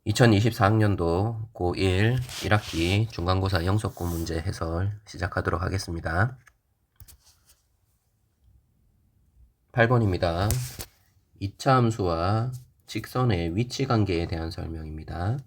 2024학년도 고1 1학기 중간고사 영속고 문제 해설 시작하도록 하겠습니다. 8번입니다. 2차 함수와 직선의 위치 관계에 대한 설명입니다.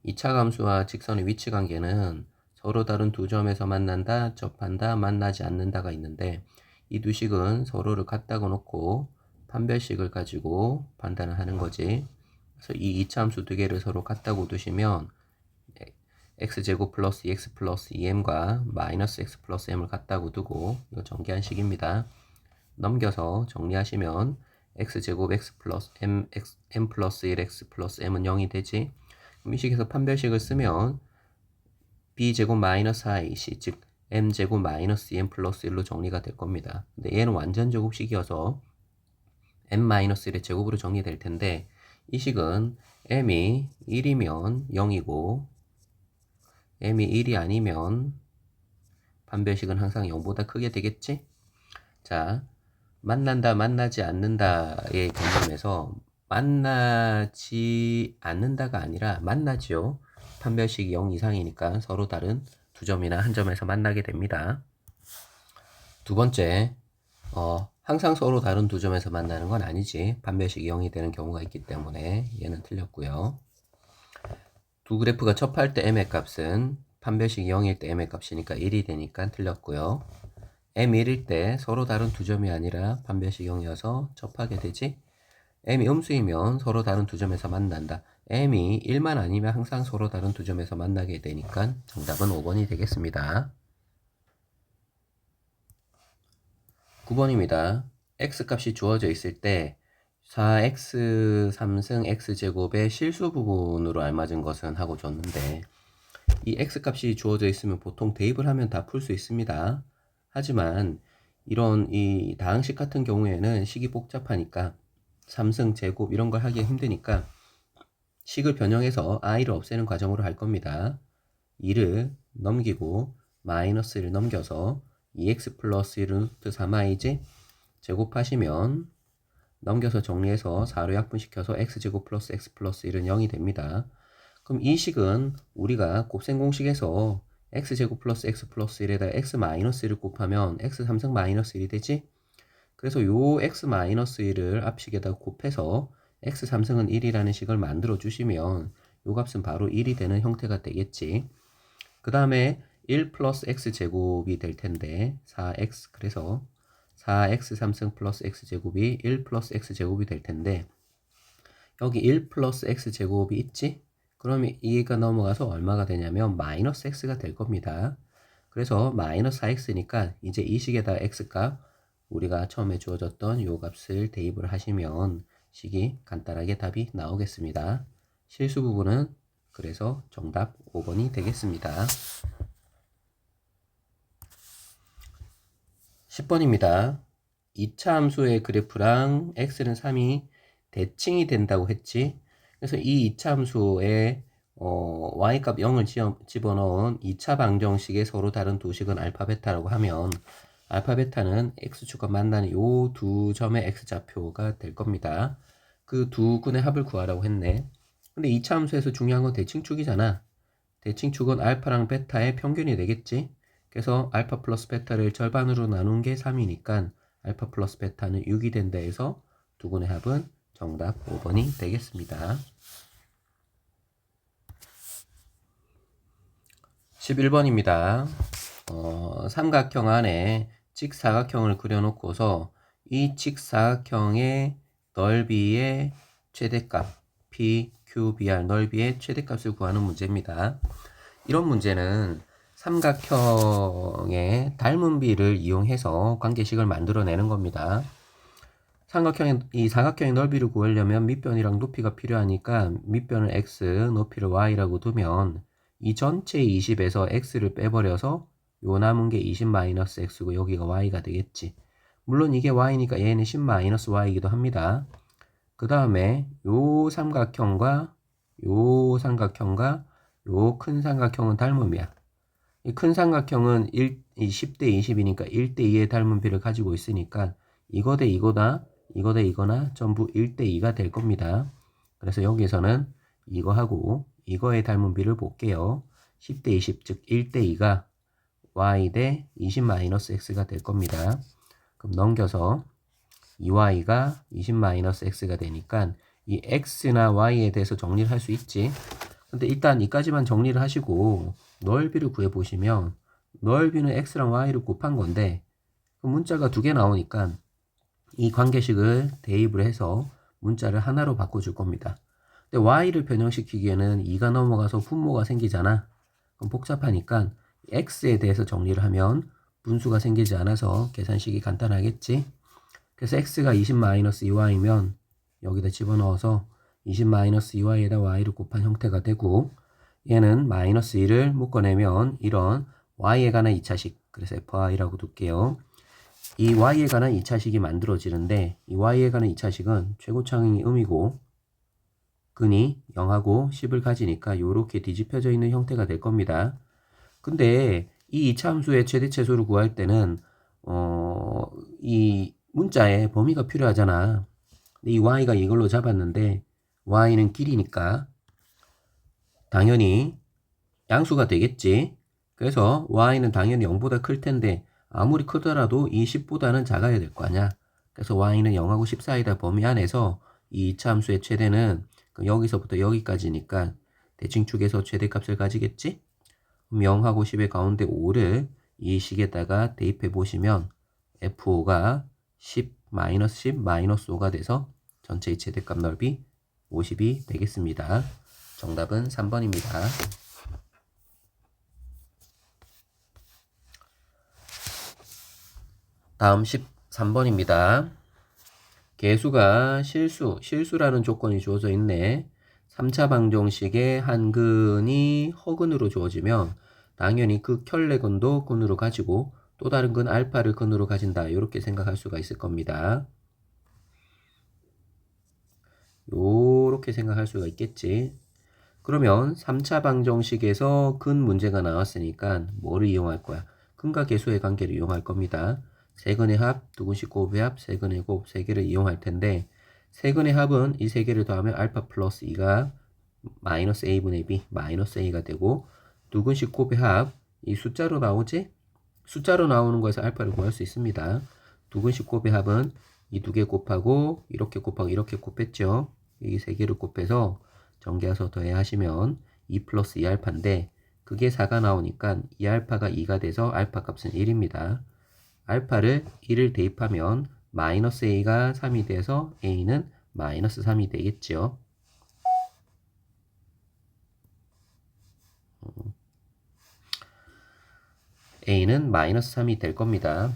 2차 함수와 직선의 위치 관계는 서로 다른 두 점에서 만난다, 접한다, 만나지 않는다가 있는데 이 두 식은 서로를 같다고 놓고 판별식을 가지고 판단을 하는 거지. 그래서 이 2차 함수 두 개를 서로 같다고 두시면 x제곱 플러스 2x 플러스 2m과 마이너스 x 플러스 m을 같다고 두고 이거 정기한 식입니다. 넘겨서 정리하시면 x제곱 x 플러스 m 플러스 1x 플러스 m은 0이 되지. 그럼 이 식에서 판별식을 쓰면 b제곱 마이너스 ic 즉 m제곱 마이너스 2m 플러스 1로 정리가 될 겁니다. 근데 얘는 완전 제곱식이어서 m 마이너스 1의 제곱으로 정리될 텐데 이 식은 m이 1이면 0이고 m이 1이 아니면 판별식은 항상 0보다 크게 되겠지? 자, 만난다, 만나지 않는다의 개념에서 만나지 않는다가 아니라 만나지요. 판별식이 0 이상이니까 서로 다른 두 점이나 한 점에서 만나게 됩니다. 두 번째, 항상 서로 다른 두 점에서 만나는 건 아니지. 판별식이 0이 되는 경우가 있기 때문에 얘는 틀렸고요. 두 그래프가 접할 때 m의 값은 판별식이 0일 때 m의 값이니까 1이 되니까 틀렸고요. m1일 때 서로 다른 두 점이 아니라 판별식 0이어서 접하게 되지. m이 음수이면 서로 다른 두 점에서 만난다. m이 1만 아니면 항상 서로 다른 두 점에서 만나게 되니까 정답은 5번이 되겠습니다. 9번입니다. x값이 주어져 있을 때 4x 3승 x제곱의 실수 부분으로 알맞은 것은 하고 줬는데 이 x값이 주어져 있으면 보통 대입을 하면 다 풀 수 있습니다. 하지만 이런 이 다항식 같은 경우에는 식이 복잡하니까 3승 제곱 이런 걸 하기 힘드니까 식을 변형해서 i를 없애는 과정으로 할 겁니다. 2를 넘기고 마이너스를 넘겨서 2x 플러스 1은 루트 3i지 제곱하시면 넘겨서 정리해서 4로 약분시켜서 x제곱 플러스 x 플러스 1은 0이 됩니다. 그럼 이 식은 우리가 곱셈 공식에서 x제곱 플러스 x 플러스 1에다 x 마이너스 1을 곱하면 x 3승 마이너스 1이 되지? 그래서 요 x 마이너스 1을 앞식에다 곱해서 x 3승은 1이라는 식을 만들어 주시면 요 값은 바로 1이 되는 형태가 되겠지. 그 다음에 1 플러스 x 제곱이 될 텐데 4x 그래서 4x 3승 플러스 x 제곱이 1 플러스 x 제곱이 될 텐데 여기 1 플러스 x 제곱이 있지? 그러면 이가 넘어가서 얼마가 되냐면 마이너스 x가 될 겁니다. 그래서 마이너스 4x니까 이제 이 식에다 x값 우리가 처음에 주어졌던 요 값을 대입을 하시면 식이 간단하게 답이 나오겠습니다. 실수 부분은 그래서 정답 5번이 되겠습니다. 10번입니다. 2차 함수의 그래프랑 x는 3이 대칭이 된다고 했지. 그래서 이 2차 함수에 y값 0을 집어넣은 2차 방정식의 서로 다른 두 식은 알파 베타라고 하면 알파 베타는 x축과 만나는 요 두 점의 x좌표가 될 겁니다. 그 두 근의 합을 구하라고 했네. 근데 2차 함수에서 중요한 건 대칭축이잖아. 대칭축은 알파랑 베타의 평균이 되겠지. 그래서 알파 플러스 베타를 절반으로 나눈 게 3이니까 알파 플러스 베타는 6이 된다 해서 두 근의 합은 정답 5번이 되겠습니다. 11번입니다. 삼각형 안에 직사각형을 그려놓고서 이 직사각형의 넓이의 최대값 PQBR 넓이의 최대값을 구하는 문제입니다. 이런 문제는 삼각형의 닮은 비를 이용해서 관계식을 만들어내는 겁니다. 이 사각형의 넓이를 구하려면 밑변이랑 높이가 필요하니까 밑변을 x, 높이를 y라고 두면 이 전체 20에서 x를 빼버려서 요 남은 게 20-x고 여기가 y가 되겠지. 물론 이게 y니까 얘는 10-y이기도 합니다. 그 다음에 요 삼각형과 요 큰 삼각형은 닮음이야. 이 큰 삼각형은 10대 20이니까 1대 2의 닮은 비를 가지고 있으니까 이거 대 이거다, 이거 대 이거나 전부 1대 2가 될 겁니다. 그래서 여기에서는 이거하고 이거에 닮은 비를 볼게요. 10대 20, 즉 1대 2가 y 대 20-x가 될 겁니다. 그럼 넘겨서 2y가 20-x가 되니까 이 x나 y에 대해서 정리를 할 수 있지. 근데 일단 이까지만 정리를 하시고 넓이를 구해보시면 넓이는 x랑 y를 곱한 건데 그 문자가 두 개 나오니까 이 관계식을 대입을 해서 문자를 하나로 바꿔줄 겁니다. 근데 y를 변형시키기에는 2가 넘어가서 분모가 생기잖아. 그럼 복잡하니까 x에 대해서 정리를 하면 분수가 생기지 않아서 계산식이 간단하겠지. 그래서 x가 20-2y면 여기다 집어넣어서 20-2y에다 y를 곱한 형태가 되고 얘는 마이너스 1을 묶어내면 이런 y에 관한 2차식, 그래서 fy라고 둘게요. 이 y에 관한 2차식이 만들어지는데 이 y에 관한 2차식은 최고차항이 음이고 근이 0하고 10을 가지니까 이렇게 뒤집혀져 있는 형태가 될 겁니다. 근데 이 2차 함수의 최대체수를 구할 때는 이 문자에 범위가 필요하잖아. 이 y가 이걸로 잡았는데 y는 길이니까 당연히 양수가 되겠지. 그래서 y는 당연히 0보다 클 텐데 아무리 크더라도 이 10보다는 작아야 될 거 아니야. 그래서 y는 0하고 10 사이다 범위 안에서 이 2차 함수의 최대는 여기서부터 여기까지니까 대칭축에서 최대값을 가지겠지. 그럼 0하고 10의 가운데 5를 이 식에다가 대입해 보시면 f5가 10, -10, -5가 돼서 전체의 최대값 넓이 50이 되겠습니다. 정답은 3번입니다. 다음 13번입니다. 개수가 실수라는 조건이 주어져 있네. 3차 방정식의 한 근이 허근으로 주어지면 당연히 그 켤레근도 근으로 가지고 또 다른 근 알파를 근으로 가진다. 이렇게 생각할 수가 있을 겁니다. 요렇게 생각할 수가 있겠지. 그러면 3차 방정식에서 근 문제가 나왔으니까 뭐를 이용할 거야? 근과 개수의 관계를 이용할 겁니다. 세근의 합, 두근식 곱의 합, 세근의 곱, 세 개를 이용할 텐데 세근의 합은 이 세 개를 더하면 알파 플러스 2가 마이너스 a분의 b, 마이너스 a가 되고 두근식 곱의 합, 이 숫자로 나오지? 숫자로 나오는 거에서 알파를 구할 수 있습니다. 두근식 곱의 합은 이 두 개 곱하고 이렇게 곱하고 이렇게 곱했죠. 이 세 개를 곱해서 전개해서 더해하시면 2 플러스 2알파인데 그게 4가 나오니까 2알파가 2가 돼서 알파 값은 1입니다. 알파를 1을 대입하면 마이너스 a가 3이 돼서 a는 마이너스 3이 되겠죠. a는 마이너스 3이 될 겁니다.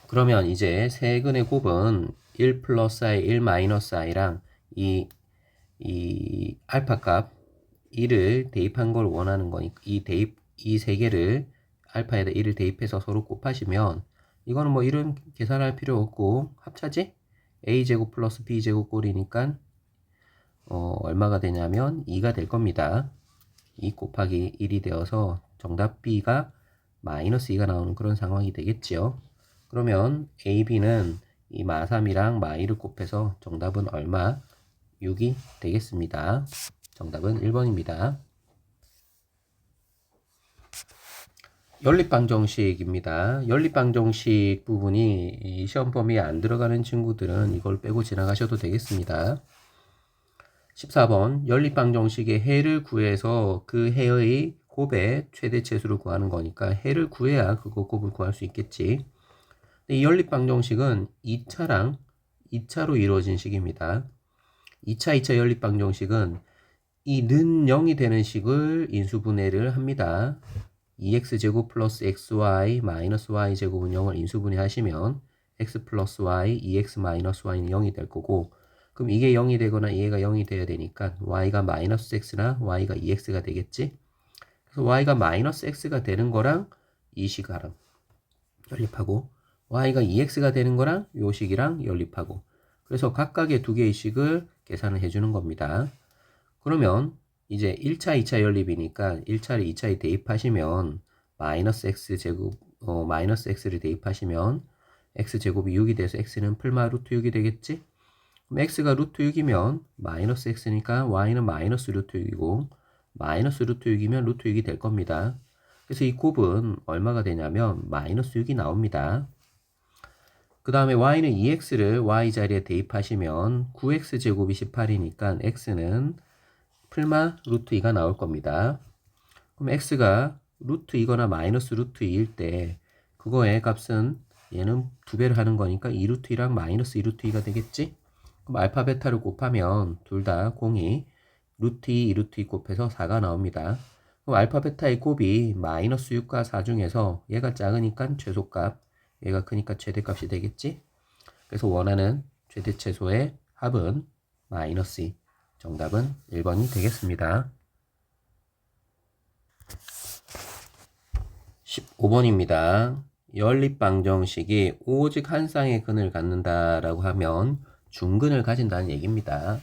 그러면 이제 세근의 곱은 1 플러스 i, 1 마이너스 i랑 이 알파 값 1을 대입한 걸 원하는 거니까 이 세 개를 알파에다 1을 대입해서 서로 곱하시면 이거는 뭐 이런 계산할 필요 없고 합차지? a제곱 플러스 b제곱 꼴이니까 얼마가 되냐면 2가 될 겁니다. 2 곱하기 1이 되어서 정답 b가 마이너스 2가 나오는 그런 상황이 되겠지요. 그러면 a, b는 이 마3이랑 마2를 곱해서 정답은 얼마? 6이 되겠습니다. 정답은 1번입니다. 연립방정식입니다. 연립방정식 부분이 이 시험 범위에 안 들어가는 친구들은 이걸 빼고 지나가셔도 되겠습니다. 14번 연립방정식의 해를 구해서 그 해의 곱의 최대체수를 구하는 거니까 해를 구해야 그거 곱을 구할 수 있겠지. 이 연립방정식은 2차로 이루어진 식입니다. 2차 연립방정식은 이 는 0이 되는 식을 인수분해를 합니다. 2x제곱 플러스 xy 마이너스 y제곱은 0을 인수분해 하시면 x 플러스 y, 2x 마이너스 y는 0이 될 거고 그럼 이게 0이 되거나 얘가 0이 돼야 되니까 y가 마이너스 x나 y가 2x가 되겠지? 그래서 y가 마이너스 x가 되는 거랑 이 식이랑 연립하고 y가 2x가 되는 거랑 요 식이랑 연립하고 그래서 각각의 두 개의 식을 계산을 해주는 겁니다. 그러면 이제 1차, 2차 연립이니까 1차를 2차에 대입하시면 마이너스 x제곱, 마이너스 x를 대입하시면 x제곱이 6이 돼서 x는 풀마 루트 6이 되겠지? 그럼 x가 루트 6이면 마이너스 x니까 y는 마이너스 루트 6이고 마이너스 루트 6이면 루트 6이 될 겁니다. 그래서 이 곱은 얼마가 되냐면 마이너스 6이 나옵니다. 그 다음에 y는 2x를 y 자리에 대입하시면 9x제곱이 18이니까 x는 풀마 루트 2가 나올 겁니다. 그럼 x가 루트 2거나 마이너스 루트 2일 때 그거의 값은 얘는 2배를 하는 거니까 2 루트 2랑 마이너스 2 루트 2가 되겠지? 그럼 알파 베타를 곱하면 둘 다 공이 루트 2, 2 루트 2 곱해서 4가 나옵니다. 그럼 알파 베타의 곱이 마이너스 6과 4 중에서 얘가 작으니까 최소값, 얘가 크니까 최대값이 되겠지? 그래서 원하는 최대 최소의 합은 마이너스 2. 정답은 1번이 되겠습니다. 15번입니다. 연립방정식이 오직 한 쌍의 근을 갖는다라고 하면 중근을 가진다는 얘기입니다.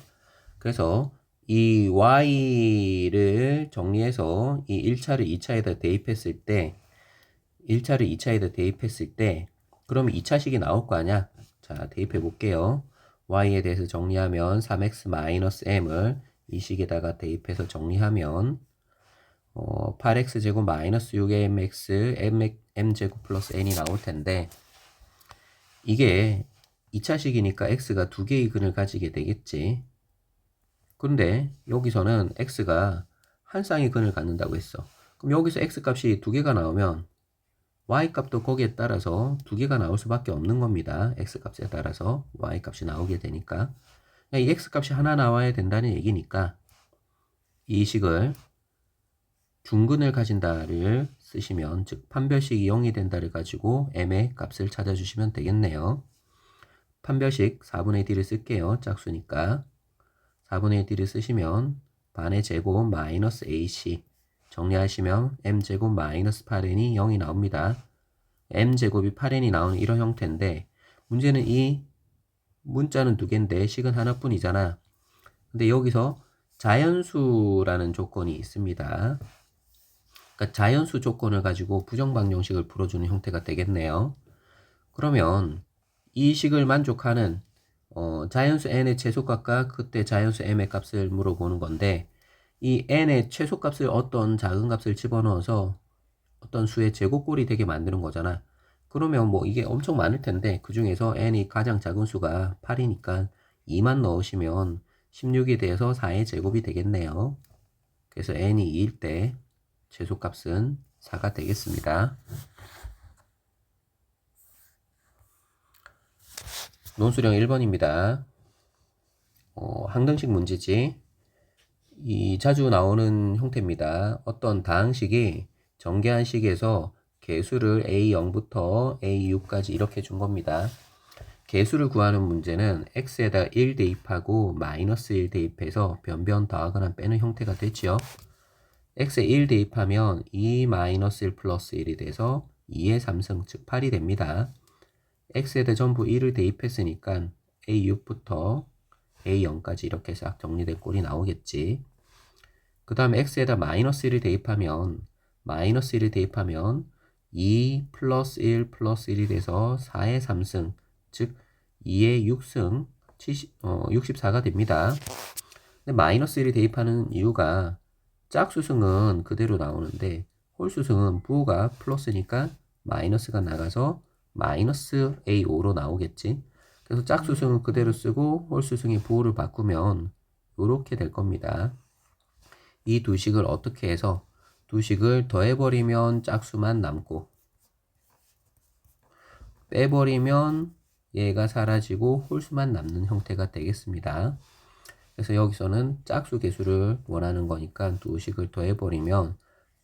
그래서 이 y를 정리해서 이 1차를 2차에다 대입했을 때 1차를 2차에다 대입했을 때 그럼 2차식이 나올 거 아니야? 자, 대입해 볼게요. y에 대해서 정리하면 3x-m을 이 식에다가 대입해서 정리하면 8x제곱 마이너스 6mx m제곱 플러스 n이 나올 텐데 이게 2차식이니까 x가 두 개의 근을 가지게 되겠지. 그런데 여기서는 x가 한 쌍의 근을 갖는다고 했어. 그럼 여기서 x 값이 두 개가 나오면 y 값도 거기에 따라서 두 개가 나올 수밖에 없는 겁니다. x 값에 따라서 y 값이 나오게 되니까 이 x 값이 하나 나와야 된다는 얘기니까 이 식을 중근을 가진다를 쓰시면 즉 판별식이 0이 된다를 가지고 m의 값을 찾아주시면 되겠네요. 판별식 4분의 d를 쓸게요. 짝수니까 4분의 d를 쓰시면 반의 제곱 마이너스 ac 정리하시면 m제곱 마이너스 8n이 0이 나옵니다. m제곱이 8n이 나오는 이런 형태인데 문제는 이 문자는 두 개인데 식은 하나뿐이잖아. 근데 여기서 자연수라는 조건이 있습니다. 그러니까 자연수 조건을 가지고 부정방정식을 풀어주는 형태가 되겠네요. 그러면 이 식을 만족하는 자연수 n의 최소값과 그때 자연수 m의 값을 물어보는 건데 이 n의 최소값을 어떤 작은 값을 집어넣어서 어떤 수의 제곱꼴이 되게 만드는 거잖아. 그러면 뭐 이게 엄청 많을 텐데 그 중에서 n이 가장 작은 수가 8이니까 2만 넣으시면 16이 돼서 4의 제곱이 되겠네요. 그래서 n이 2일 때 최소값은 4가 되겠습니다. 논수령 1번입니다. 항등식 문제지. 이 자주 나오는 형태입니다. 어떤 다항식이 정계한 식에서 개수를 a0부터 a6까지 이렇게 준 겁니다. 개수를 구하는 문제는 x에다 1 대입하고 마이너스 1 대입해서 변변 더하거나 빼는 형태가 되지요. x에 1 대입하면 2 마이너스 1 플러스 1이 돼서 2의 3승 즉 8이 됩니다. x에다 전부 1을 대입했으니까 a6부터 a0까지 이렇게 싹 정리된 꼴이 나오겠지. 그 다음에 x에다 마이너스 1을 대입하면 2 플러스 1 플러스 1이 돼서 4의 3승 즉 2의 6승 64가 됩니다. 근데 마이너스 1을 대입하는 이유가 짝수승은 그대로 나오는데 홀수승은 부호가 플러스니까 마이너스가 나가서 마이너스 a5로 나오겠지. 그래서 짝수승은 그대로 쓰고 홀수승의 부호를 바꾸면 이렇게 될 겁니다. 이 두 식을 어떻게 해서 두 식을 더해버리면 짝수만 남고 빼버리면 얘가 사라지고 홀수만 남는 형태가 되겠습니다. 그래서 여기서는 짝수 개수를 원하는 거니까 두 식을 더해버리면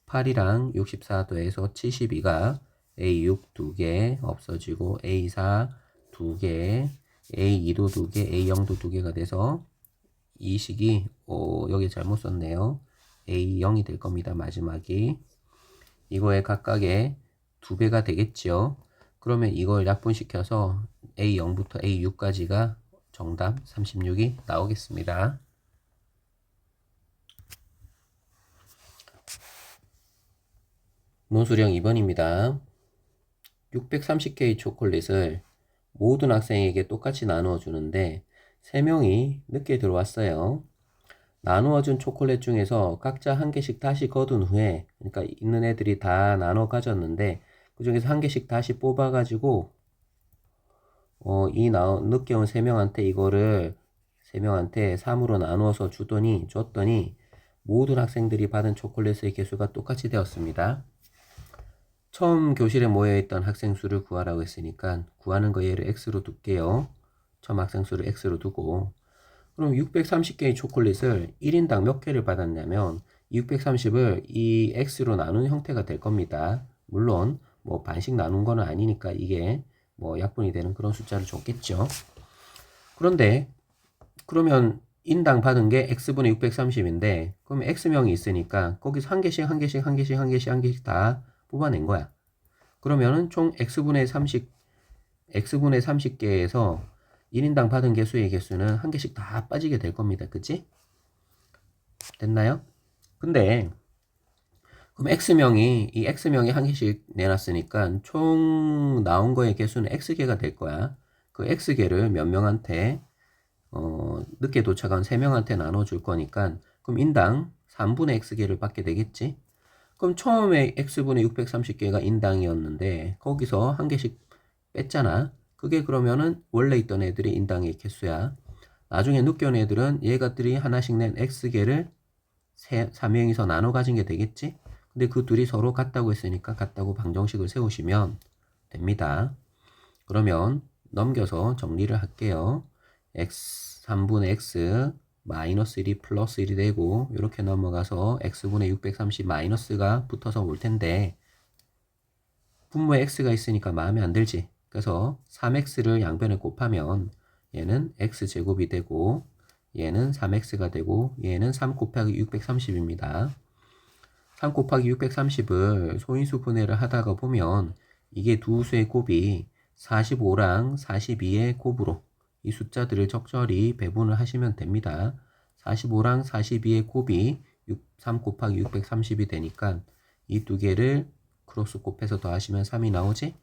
8이랑 64 더해서 72가 A6 2개 없어지고 A4 2개, A2도 2개, A0도 2개가 돼서 이 식이 여기 잘못 썼네요. A0이 될 겁니다. 마지막이. 이거의 각각의 2배가 되겠죠. 그러면 이걸 약분시켜서 A0부터 A6까지가 정답 36이 나오겠습니다. 논수령 2번입니다. 630개의 초콜릿을 모든 학생에게 똑같이 나누어 주는데 3명이 늦게 들어왔어요. 나누어준 초콜릿 중에서 각자 한 개씩 다시 거둔 후에, 그러니까 있는 애들이 다 나눠 가졌는데 그 중에서 한 개씩 다시 뽑아가지고 늦게 온 세 명한테 이거를 세 명한테 3으로 나누어서 줬더니 모든 학생들이 받은 초콜릿의 개수가 똑같이 되었습니다. 처음 교실에 모여있던 학생 수를 구하라고 했으니까 구하는 거 얘를 x로 둘게요. 처음 학생 수를 x로 두고, 그럼 630개의 초콜릿을 1인당 몇 개를 받았냐면 630을 이 x로 나눈 형태가 될 겁니다. 물론 뭐 반씩 나눈 거는 아니니까 이게 뭐 약분이 되는 그런 숫자를 줬겠죠. 그런데 그러면 인당 받은 게 x분의 630인데 그럼 x명이 있으니까 거기서 한 개씩 다 뽑아낸 거야. 그러면은 총 x분의 30개에서 1인당 받은 개수의 개수는 한 개씩 다 빠지게 될 겁니다. 그치? 됐나요? 근데 그럼 이 x명이 한 개씩 내놨으니까 총 나온 거의 개수는 x개가 될 거야. 그 x개를 몇 명한테 늦게 도착한 3명한테 나눠줄 거니까 그럼 인당 3분의 x개를 받게 되겠지? 그럼 처음에 x분의 630개가 인당이었는데 거기서 한 개씩 뺐잖아. 그게 그러면은 원래 있던 애들이 인당의 개수야. 나중에 늦게 온 애들은 얘가들이 하나씩 낸 x개를 3명이서 나눠 가진 게 되겠지? 근데 그 둘이 서로 같다고 했으니까 같다고 방정식을 세우시면 됩니다. 그러면 넘겨서 정리를 할게요. 3분의 x 마이너스 1이 플러스 1이 되고 이렇게 넘어가서 x분의 630 마이너스가 붙어서 올 텐데 분모에 x가 있으니까 마음에 안 들지. 그래서 3x를 양변에 곱하면 얘는 x제곱이 되고 얘는 3x가 되고 얘는 3 곱하기 630입니다. 3 곱하기 630을 소인수 분해를 하다가 보면 이게 두 수의 곱이 45랑 42의 곱으로 이 숫자들을 적절히 배분을 하시면 됩니다. 45랑 42의 곱이 3 곱하기 630이 되니까 이 두 개를 크로스 곱해서 더하시면 3이 나오지?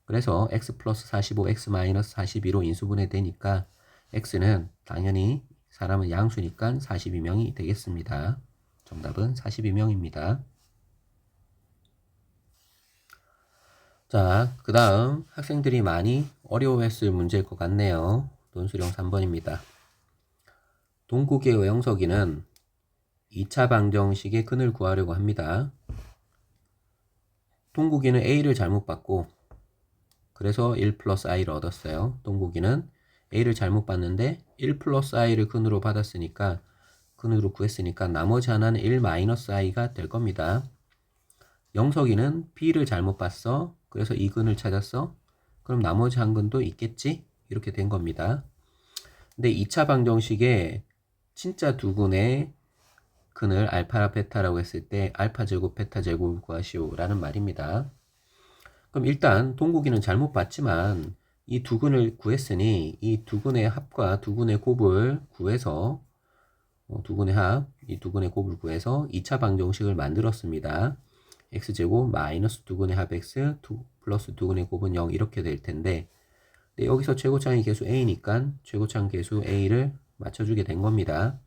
그래서 x 플러스 45, x 마이너스 42로 인수분해 되니까 x는 당연히 사람은 양수니까 42명이 되겠습니다. 정답은 42명입니다. 자, 그 다음 학생들이 많이 어려워했을 문제일 것 같네요. 논술형 3번입니다. 동국의 영석이는 2차 방정식의 근을 구하려고 합니다. 동국이는 a를 잘못 받고 그래서 1 플러스 i를 얻었어요. 동국이는 a를 잘못 받는데 1 플러스 i를 근으로 받았으니까 근으로 구했으니까 나머지 하나는 1 마이너스 i가 될 겁니다. 영석이는 b를 잘못 봤어. 그래서 이 근을 찾았어. 그럼 나머지 한 근도 있겠지? 이렇게 된 겁니다. 근데 2차 방정식에 진짜 두 근의 근을 알파 베타라고 했을 때 알파 제곱 베타 제곱을 구하시오 라는 말입니다. 그럼 일단 동국이는 잘못 봤지만 이 두 근을 구했으니 이 두 근의 합과 두 근의 곱을 구해서 두 근의 합, 이 두 근의 곱을 구해서 2차 방정식을 만들었습니다. x제곱 마이너스 두 근의 합 x 플러스 두 근의 곱은 0 이렇게 될 텐데 여기서 최고차의 개수 a니까 최고차의 개수 a를 맞춰주게 된 겁니다.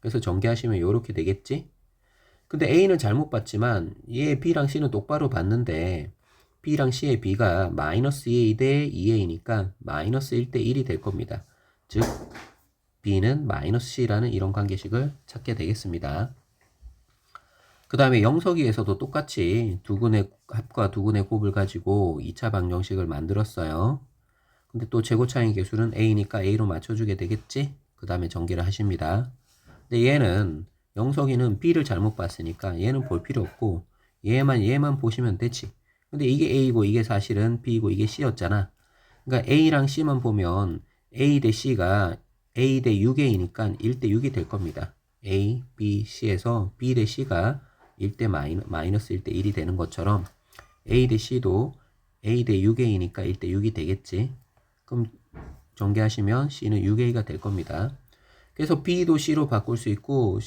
그래서 전개하시면 이렇게 되겠지? 근데 a는 잘못 봤지만 얘 b랑 c는 똑바로 봤는데 b랑 c의 b가 마이너스 2a 대 2a니까 마이너스 1 대 1이 될 겁니다. 즉 b는 마이너스 c라는 이런 관계식을 찾게 되겠습니다. 그 다음에 영석이에서도 똑같이 두 근의 합과 두 근의 곱을 가지고 2차 방정식을 만들었어요. 근데 또 최고차의 개수는 a니까 a로 맞춰주게 되겠지? 그 다음에 전개를 하십니다. 근데 얘는 영석이는 b를 잘못 봤으니까 얘는 볼 필요 없고 얘만 보시면 되지. 근데 이게 a고 이게 사실은 b고 이게 c였잖아. 그러니까 a랑 c만 보면 a 대 c가 a 대 6a니까 1 대 6이 될 겁니다. a, b, c에서 b 대 c가 1대 마이너스 1대 1이 되는 것처럼 a 대 c도 a 대 6a니까 1대 6이 되겠지. 그럼 전개하시면 c는 6a가 될 겁니다. 그래서 b도 c로 바꿀 수 있고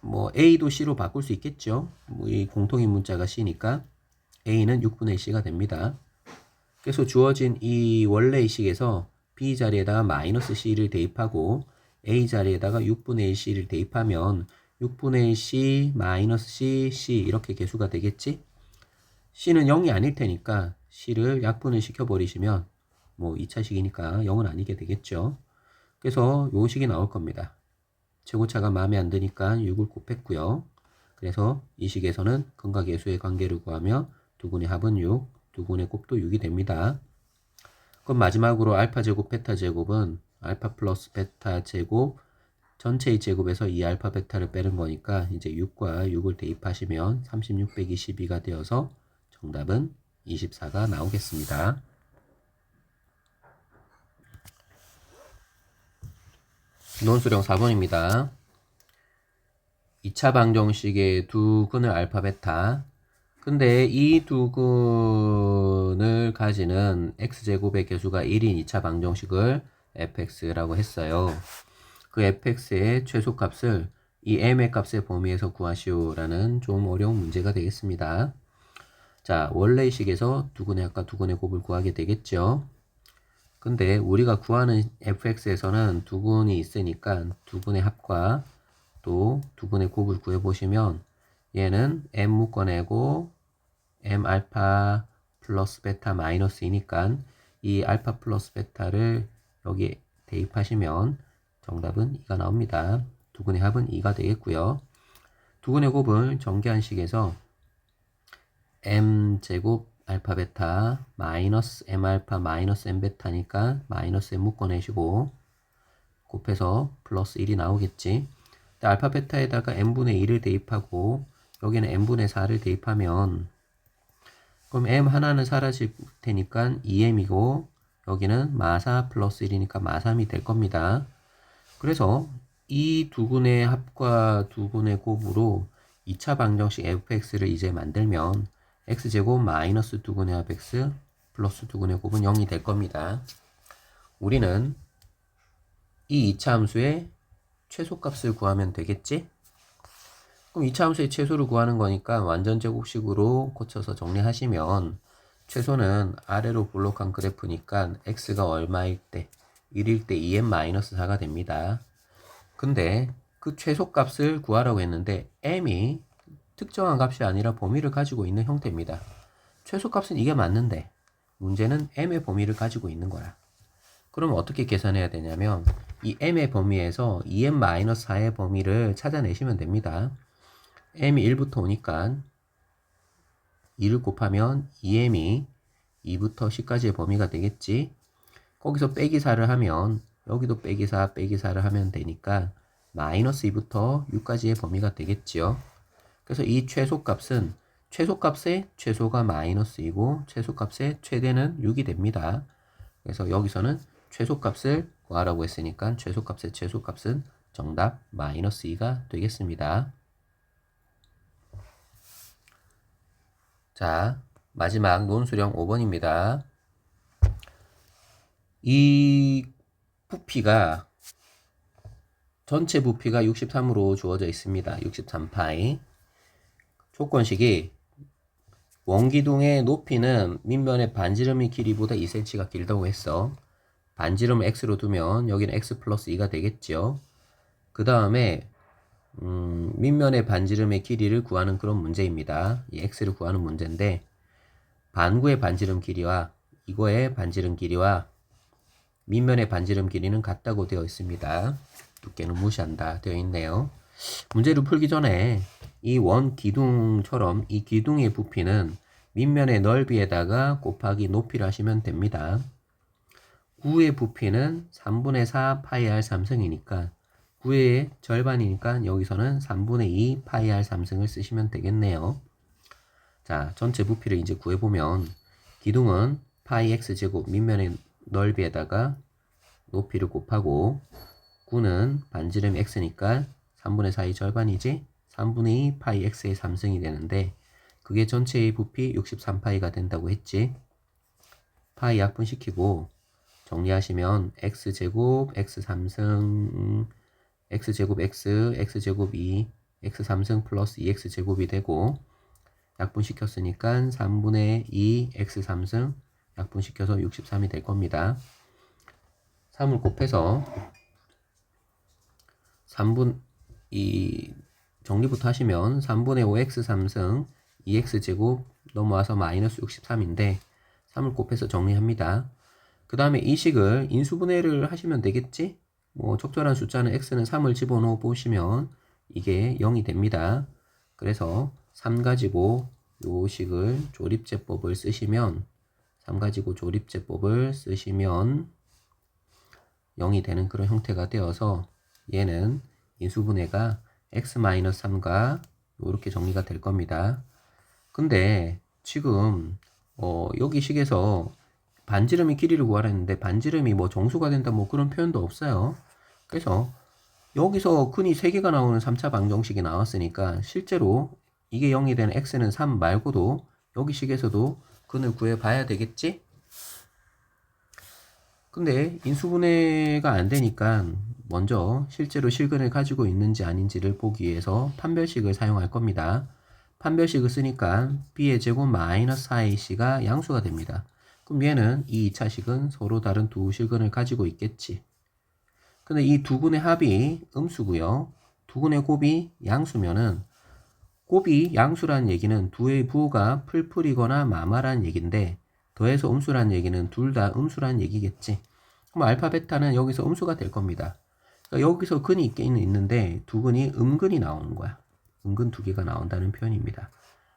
뭐 a도 c로 바꿀 수 있겠죠. 이 공통인 문자가 c니까 a는 6분의 c가 됩니다. 그래서 주어진 이 원래의 식에서 b 자리에다가 마이너스 c를 대입하고 a 자리에다가 6분의 1 c를 대입하면 6분의 1 c 마이너스 c 이렇게 계수가 되겠지? c는 0이 아닐 테니까 c를 약분을 시켜버리시면 뭐 2차식이니까 0은 아니게 되겠죠. 그래서 요 식이 나올 겁니다. 최고차가 마음에 안 드니까 6을 곱했고요. 그래서 이 식에서는 근과 계수의 관계를 구하며 두근의 합은 6, 두근의 곱도 6이 됩니다. 그럼 마지막으로 알파 제곱 베타 제곱은 알파 플러스 베타 제곱 전체의 제곱에서 이 알파 베타를 빼는 거니까 이제 6과 6을 대입하시면 36 빼기 12가 되어서 정답은 24가 나오겠습니다. 논수령 4번입니다. 2차 방정식의 두근을 알파 베타. 근데 이 두근을 가지는 x제곱의 개수가 1인 2차 방정식을 fx라고 했어요. 그 fx의 최소값을 이 m의 값의 범위에서 구하시오라는 좀 어려운 문제가 되겠습니다. 자, 원래의 식에서 두근의 합과 두근의 곱을 구하게 되겠죠. 근데 우리가 구하는 fx에서는 두근이 있으니까 두근의 합과 또 두근의 곱을 구해보시면 얘는 m 묶어내고 m 알파 플러스 베타 마이너스 이니까 이 알파 플러스 베타를 여기 대입하시면 정답은 2가 나옵니다. 두근의 합은 2가 되겠고요. 두근의 곱을 전개한식에서 m 제곱 알파 베타 마이너스 m 알파 마이너스 m 베타니까 마이너스 m 묶어내시고 곱해서 플러스 1이 나오겠지. 알파 베타에다가 n분의 1을 대입하고 여기는 n분의 4를 대입하면 그럼 m 하나는 사라질 테니까 2m이고 여기는 마4 플러스 1이니까 마3이 될 겁니다. 그래서 이 두근의 합과 두근의 곱으로 2차 방정식 fx를 이제 만들면 x제곱 마이너스 두근의 합 x 플러스 두근의 곱은 0이 될 겁니다. 우리는 이 2차 함수의 최소값을 구하면 되겠지? 그럼 2차 함수의 최소를 구하는 거니까 완전 제곱식으로 고쳐서 정리하시면 최소는 아래로 볼록한 그래프니까 x가 얼마일 때 1일 때 2m-4가 됩니다. 근데 그 최소값을 구하라고 했는데 m이 특정한 값이 아니라 범위를 가지고 있는 형태입니다. 최소값은 이게 맞는데 문제는 m의 범위를 가지고 있는 거라. 그럼 어떻게 계산해야 되냐면 이 m의 범위에서 2m-4의 범위를 찾아내시면 됩니다. m이 1부터 오니까 2를 곱하면 2m이 2부터 10까지의 범위가 되겠지. 거기서 빼기 4를 하면 여기도 빼기 4, 빼기 4를 하면 되니까 마이너스 2부터 6까지의 범위가 되겠지요. 그래서 이 최소값은 최소값의 최소가 마이너스 2고 최소값의 최대는 6이 됩니다. 그래서 여기서는 최소값을 구하라고 했으니까 최소값의 최소값은 정답 마이너스 2가 되겠습니다. 자, 마지막 논수령 5번입니다. 이 부피가 전체 부피가 63으로 주어져 있습니다. 63파이. 조건식이 원기둥의 높이는 밑면의 반지름의 길이보다 2cm가 길다고 했어. 반지름을 x로 두면 여기는 x 플러스 2가 되겠죠. 그 다음에 밑면의 반지름의 길이를 구하는 그런 문제입니다. 이 x를 구하는 문제인데 반구의 반지름 길이와 이거의 반지름 길이와 밑면의 반지름 길이는 같다고 되어 있습니다. 두께는 무시한다 되어 있네요. 문제를 풀기 전에 이 원 기둥처럼 이 기둥의 부피는 밑면의 넓이에다가 곱하기 높이를 하시면 됩니다. 구의 부피는 3분의 4 파이 r 3승이니까 9의 절반이니까 여기서는 3분의 2 파이 r 3승을 쓰시면 되겠네요. 자, 전체 부피를 이제 구해보면 기둥은 파이 x제곱 밑면의 넓이에다가 높이를 곱하고 9는 반지름 x니까 3분의 4의 절반이지 3분의 2 파이 x의 3승이 되는데 그게 전체의 부피 63파이가 된다고 했지. 파이 약분시키고 정리하시면 x제곱 x3승 x제곱 x x제곱 2 x3승 플러스 2x제곱이 되고 약분시켰으니까 3분의 2 x3승 약분시켜서 63이 될 겁니다. 3을 곱해서 이 정리부터 하시면 3분의 5x 3승 2x제곱 넘어와서 마이너스 63인데 3을 곱해서 정리합니다. 그 다음에 이 식을 인수분해를 하시면 되겠지? 뭐 적절한 숫자는 x는 3을 집어넣어 보시면 이게 0이 됩니다. 그래서 3 가지고 요 식을 조립제법을 쓰시면 3 가지고 조립제법을 쓰시면 0이 되는 그런 형태가 되어서 얘는 인수분해가 x-3과 이렇게 정리가 될 겁니다. 근데 지금 여기 식에서 반지름의 길이를 구하라 했는데 반지름이 뭐 정수가 된다 뭐 그런 표현도 없어요. 그래서 여기서 근이 3개가 나오는 3차 방정식이 나왔으니까 실제로 이게 0이 되는 x는 3 말고도 여기 식에서도 근을 구해 봐야 되겠지? 근데 인수분해가 안 되니까 먼저 실제로 실근을 가지고 있는지 아닌지를 보기 위해서 판별식을 사용할 겁니다. 판별식을 쓰니까 b의 제곱 마이너스 4ac가 양수가 됩니다. 그럼 얘는 이 2차식은 서로 다른 두 실근을 가지고 있겠지. 근데 이 두 근의 합이 음수고요. 두 근의 곱이 양수면은 곱이 양수라는 얘기는 두의 부호가 풀풀이거나 마마라는 얘기인데 더해서 음수라는 얘기는 둘 다 음수라는 얘기겠지. 그럼 알파 베타는 여기서 음수가 될 겁니다. 그러니까 여기서 근이 있긴 있는데 두 근이 음근이 나오는 거야. 음근 두 개가 나온다는 표현입니다.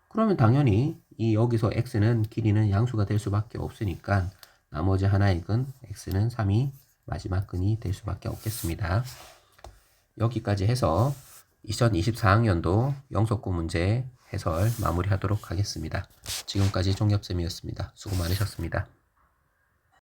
그러면 당연히 이 여기서 x는 길이는 양수가 될 수밖에 없으니까 나머지 하나의 근 x는 3이 마지막 근이 될 수밖에 없겠습니다. 여기까지 해서 2024학년도 영속고 문제 해설 마무리하도록 하겠습니다. 지금까지 종엽쌤이었습니다. 수고 많으셨습니다.